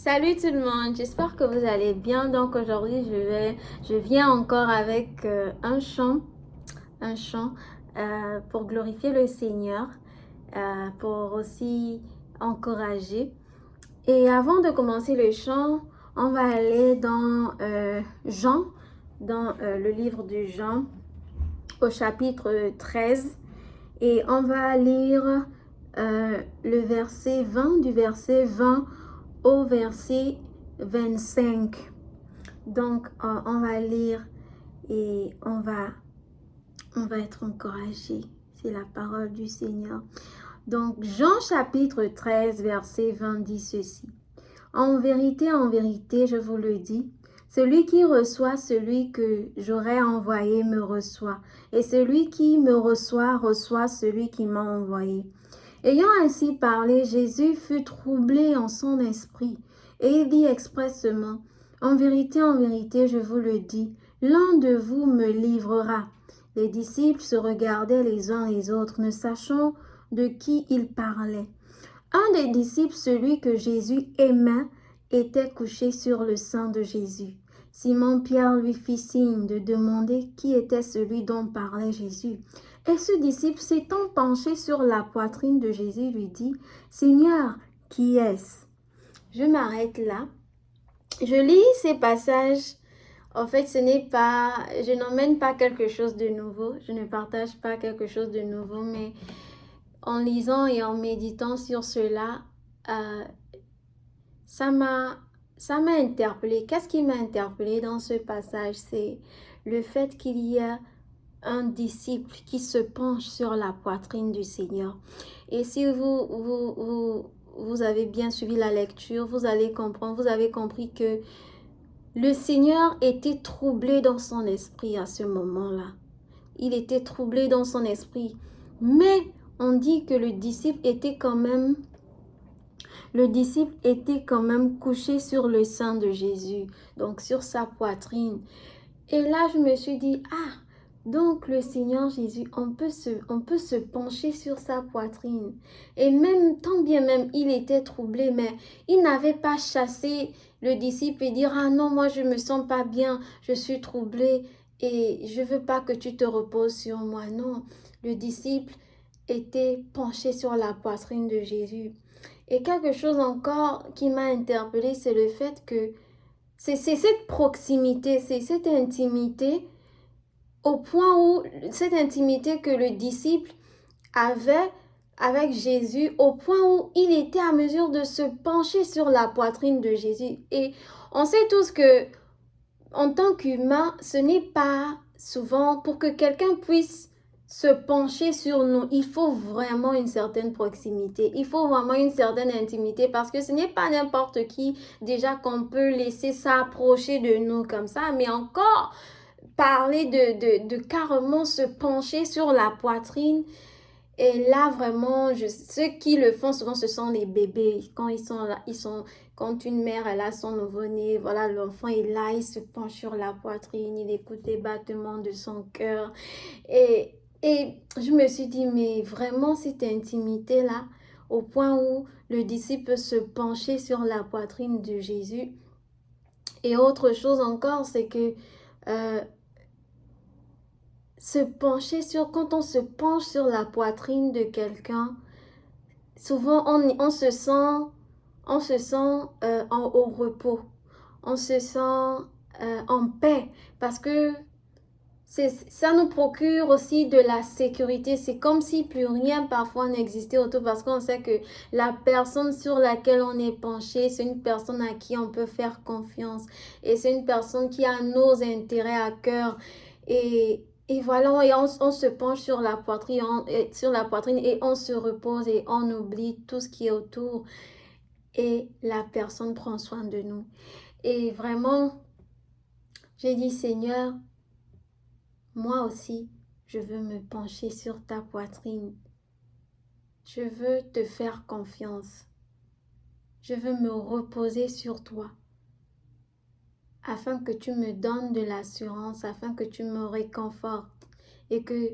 Salut tout le monde, j'espère que vous allez bien. Donc aujourd'hui, je viens encore avec un chant pour glorifier le Seigneur, pour aussi encourager. Et avant de commencer le chant, on va aller dans Jean, dans le livre de Jean, au chapitre 13. Et on va lire le verset 20, du verset 20 au verset 25. Donc, on va lire et on va être encouragé. C'est la parole du Seigneur. Donc, Jean chapitre 13, verset 20 dit ceci. En vérité, je vous le dis, celui qui reçoit celui que j'aurais envoyé me reçoit, et celui qui me reçoit reçoit celui qui m'a envoyé. Ayant ainsi parlé, Jésus fut troublé en son esprit, et il dit expressément, en vérité, je vous le dis, l'un de vous me livrera. Les disciples se regardaient les uns les autres, ne sachant de qui ils parlaient. Un des disciples, celui que Jésus aimait, était couché sur le sein de Jésus. Simon-Pierre lui fit signe de demander qui était celui dont parlait Jésus. Et ce disciple, s'étant penché sur la poitrine de Jésus, lui dit, « Seigneur, qui est-ce » Je m'arrête là. Je lis ces passages. En fait, je n'emmène pas quelque chose de nouveau. Je ne partage pas quelque chose de nouveau, mais en lisant et en méditant sur cela, ça m'a interpellée. Qu'est-ce qui m'a interpellée dans ce passage? C'est le fait qu'il y a un disciple qui se penche sur la poitrine du Seigneur. Et si vous avez bien suivi la lecture, vous allez comprendre, vous avez compris que le Seigneur était troublé dans son esprit à ce moment-là. Il était troublé dans son esprit. Mais on dit que le disciple était quand même couché sur le sein de Jésus, donc sur sa poitrine. Et là, je me suis dit, donc le Seigneur Jésus, on peut se pencher sur sa poitrine. Et même, tant bien même, il était troublé, mais il n'avait pas chassé le disciple et dire, non, moi je me sens pas bien, je suis troublé et je veux pas que tu te reposes sur moi. Non, le disciple était penché sur la poitrine de Jésus. Et quelque chose encore qui m'a interpellée, c'est le fait que c'est cette proximité, c'est cette intimité au point où, cette intimité que le disciple avait avec Jésus, au point où il était à mesure de se pencher sur la poitrine de Jésus. Et on sait tous que, en tant qu'humain, ce n'est pas souvent pour que quelqu'un puisse se pencher sur nous, il faut vraiment une certaine proximité, il faut vraiment une certaine intimité parce que ce n'est pas n'importe qui déjà qu'on peut laisser s'approcher de nous comme ça, mais encore parler de carrément se pencher sur la poitrine. Et là, vraiment, ceux qui le font souvent, ce sont les bébés. Quand ils sont là, quand une mère, elle a son nouveau-né, voilà, l'enfant est là, il se penche sur la poitrine, il écoute les battements de son cœur. Et je me suis dit, mais vraiment, cette intimité-là, au point où le disciple peut se pencher sur la poitrine de Jésus. Et autre chose encore, c'est que quand on se penche sur la poitrine de quelqu'un, souvent on se sent au repos, on se sent en paix parce que ça nous procure aussi de la sécurité. C'est comme si plus rien parfois n'existait autour parce qu'on sait que la personne sur laquelle on est penché, c'est une personne à qui on peut faire confiance et c'est une personne qui a nos intérêts à cœur. Et voilà, et on se penche sur la poitrine, et on se repose et on oublie tout ce qui est autour et la personne prend soin de nous. Et vraiment, j'ai dit, Seigneur, moi aussi, je veux me pencher sur ta poitrine. Je veux te faire confiance. Je veux me reposer sur toi afin que tu me donnes de l'assurance, afin que tu me réconfortes et que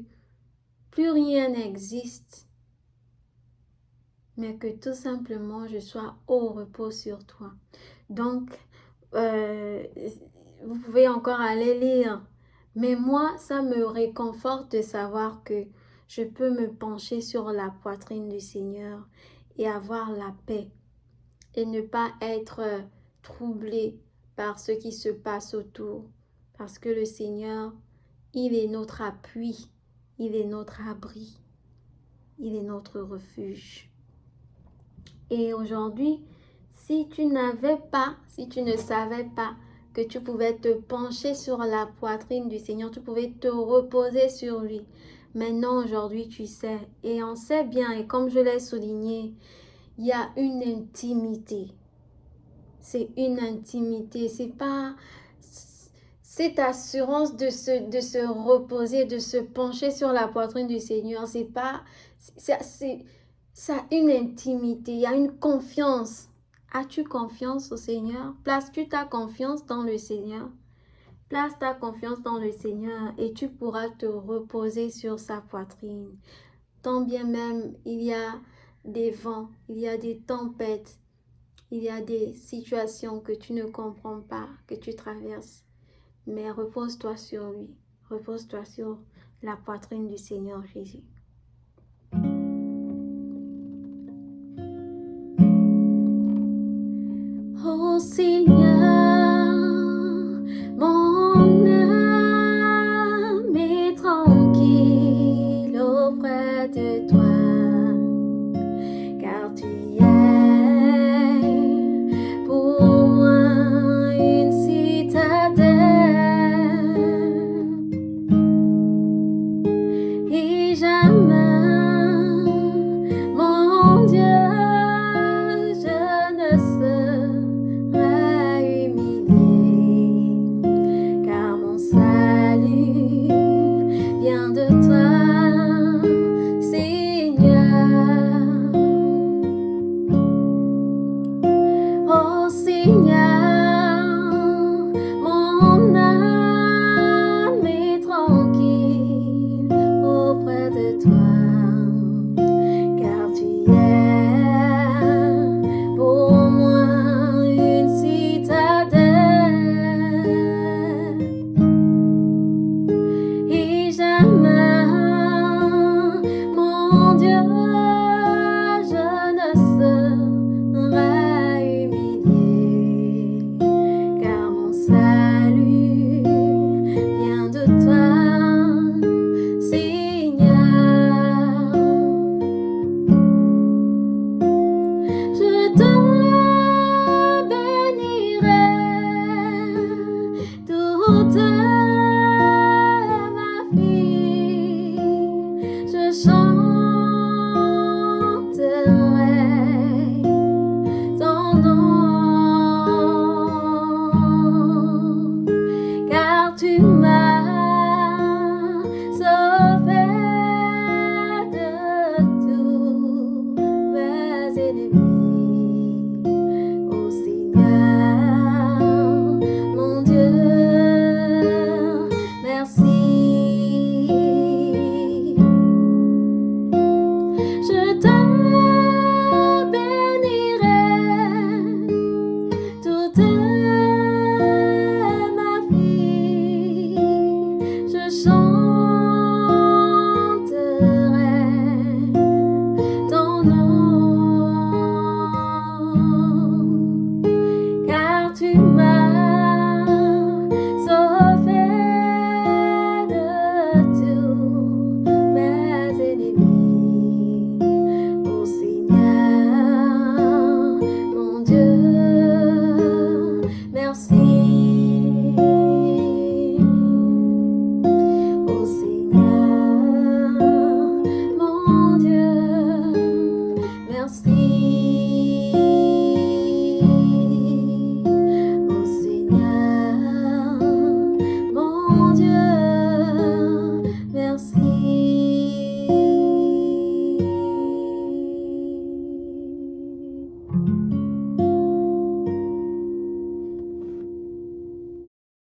plus rien n'existe, mais que tout simplement je sois au repos sur toi. Donc, euh, vous pouvez encore aller lire. Mais moi, ça me réconforte de savoir que je peux me pencher sur la poitrine du Seigneur et avoir la paix et ne pas être troublé par ce qui se passe autour. Parce que le Seigneur, il est notre appui, il est notre abri, il est notre refuge. Et aujourd'hui, si tu ne savais pas que tu pouvais te pencher sur la poitrine du Seigneur, tu pouvais te reposer sur lui. Maintenant, aujourd'hui, tu sais. Et on sait bien, et comme je l'ai souligné, il y a une intimité. C'est une intimité. C'est pas... Cette assurance de se reposer, de se pencher sur la poitrine du Seigneur, c'est pas... Ça a une intimité, il y a une confiance. As-tu confiance au Seigneur? Places-tu ta confiance dans le Seigneur? Place ta confiance dans le Seigneur et tu pourras te reposer sur sa poitrine. Tant bien même il y a des vents, il y a des tempêtes, il y a des situations que tu ne comprends pas, que tu traverses. Mais repose-toi sur lui. Repose-toi sur la poitrine du Seigneur Jésus. Oh Seigneur, mon âme est tranquille auprès de toi, car tu es pour moi une citadelle, et jamais, mon Dieu, je ne serai humilié, car mon salut vient de toi, Seigneur. Oh Seigneur, mon âme est tranquille auprès de toi, car tu es pour moi une citadelle, et jamais, mon Dieu, je ne serai humilié, car mon salut vient de toi, Seigneur. Je te bénirai toute ma vie. Je chanterai ton nom, car tu m'as sauvé de tous mes ennemis. Oh Seigneur,